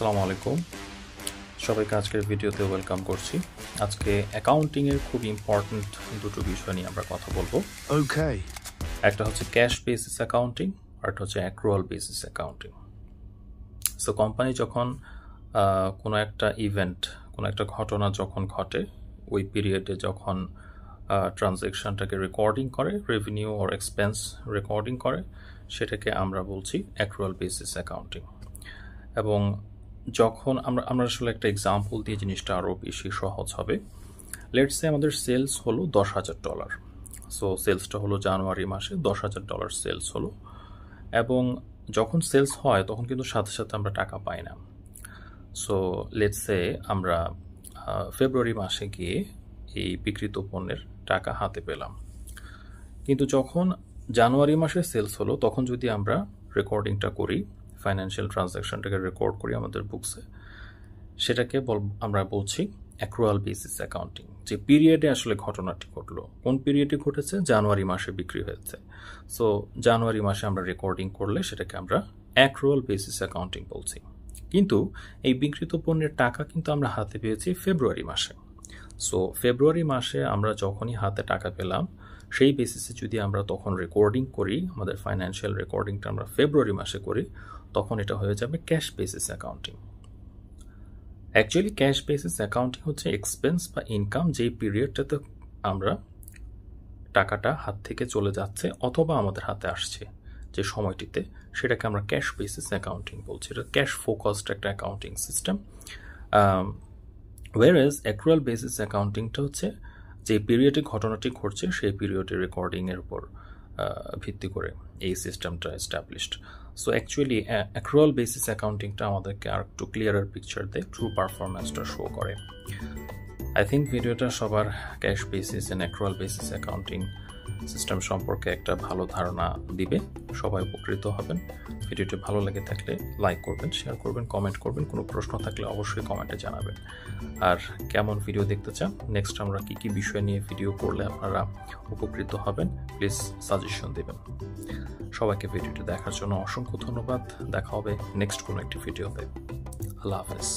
আসসালামু আলাইকুম সবাইকে আজকের ভিডিওতে ওয়েলকাম করছি। আজকে অ্যাকাউন্টিং এর খুব ইম্পর্টেন্ট দুটো বিষয় নিয়ে আমরা কথা বলবো। ওকে, একটা হচ্ছে ক্যাশ বেসিস অ্যাকাউন্টিং আর একটা হচ্ছে accrual basis accounting. So company যখন কোনো একটা ইভেন্ট, কোনো একটা ঘটনা যখন ঘটে, ওই পিরিয়ডে যখন ট্রানজ্যাকশনটাকে রেকর্ডিং করে, রেভিনিউ অর এক্সপেন্স রেকর্ডিং করে, সেটাকে আমরা বলছি অ্যাক্রুয়াল বেসিস অ্যাকাউন্টিং। এবং যখন আমরা আসলে একটা এক্সাম্পল দিয়ে জিনিসটা আরও বেশি সহজ হবে। লেটস সে আমাদের সেলস হলো $10,000। সো সেলসটা হলো জানুয়ারি মাসে $10,000 সেলস হলো, এবং যখন সেলস হয় তখন কিন্তু সাথে সাথে আমরা টাকা পাই না। সো লেটস সে আমরা ফেব্রুয়ারি মাসে গিয়ে এই বিক্রিত পণ্যের টাকা হাতে পেলাম, কিন্তু যখন জানুয়ারি মাসে সেলস হলো তখন যদি আমরা রেকর্ডিংটা করি, ফাইন্যান্সিয়াল ট্রানজ্যাকশনটাকে রেকর্ড করি আমাদের বুকসে, সেটাকে আমরা বলছি অ্যাক্রুয়াল বেসিস অ্যাকাউন্টিং। যে পিরিয়ডে আসলে ঘটনাটি ঘটলো, কোন পিরিয়ডে ঘটেছে, জানুয়ারি মাসে বিক্রি হয়েছে। সো জানুয়ারি মাসে আমরা রেকর্ডিং করলে সেটাকে আমরা অ্যাক্রুয়াল বেসিস অ্যাকাউন্টিং বলছি। কিন্তু এই বিক্রিত পণ্যের টাকা কিন্তু আমরা হাতে পেয়েছি ফেব্রুয়ারি মাসে। সো ফেব্রুয়ারি মাসে আমরা যখনই হাতে টাকা পেলাম, সেই বেসিসে যদি আমরা তখন রেকর্ডিং করি, আমাদের ফাইন্যান্সিয়াল রেকর্ডিংটা আমরা ফেব্রুয়ারি মাসে করি, তখন এটা হয়ে যাবে cash basis accounting. Actually cash basis accounting হচ্ছে এক্সপেন্স বা ইনকাম যেই পিরিয়ডটাতে আমরা টাকাটা হাত থেকে চলে যাচ্ছে অথবা আমাদের হাতে আসছে যে সময়টিতে, সেটাকে আমরা ক্যাশ বেসিস অ্যাকাউন্টিং বলছি। এটা ক্যাশ ফোকাসড একটা অ্যাকাউন্টিং সিস্টেম। ওয়ারেজ অ্যাক্রুয়াল বেসিস অ্যাকাউন্টিংটা হচ্ছে যে পিরিয়ডে ঘটনাটি ঘটছে সেই পিরিয়ডের রেকর্ডিংয়ের উপর ভিত্তি করে এই সিস্টেমটা এস্টাবলিশড। সো অ্যাকচুয়ালি অ্যাক্রুয়াল বেসিস অ্যাকাউন্টিংটা আমাদেরকে আর একটু ক্লিয়ারার পিকচার দেয়, ট্রু পারফরমেন্সটা শো করে। আই থিঙ্ক ভিডিওটা সবার cash basis and accrual basis accounting system সম্পর্কে একটা ভালো ধারণা দিবে, সবাই উপকৃত হবেন। ভিডিওটি ভালো লেগে থাকলে লাইক করবেন, শেয়ার করবেন, কমেন্ট করবেন। কোনো প্রশ্ন থাকলে অবশ্যই কমেন্টে জানাবেন। আর কেমন ভিডিও দেখতে চান, নেক্সট আমরা কী কী বিষয় নিয়ে ভিডিও করলে আপনারা উপকৃত হবেন, প্লিজ সাজেশন দেবেন। সবাইকে ভিডিওটি দেখার জন্য অসংখ্য ধন্যবাদ। দেখা হবে নেক্সট কোনো একটি ভিডিওতে। আল্লাহ হাফেজ।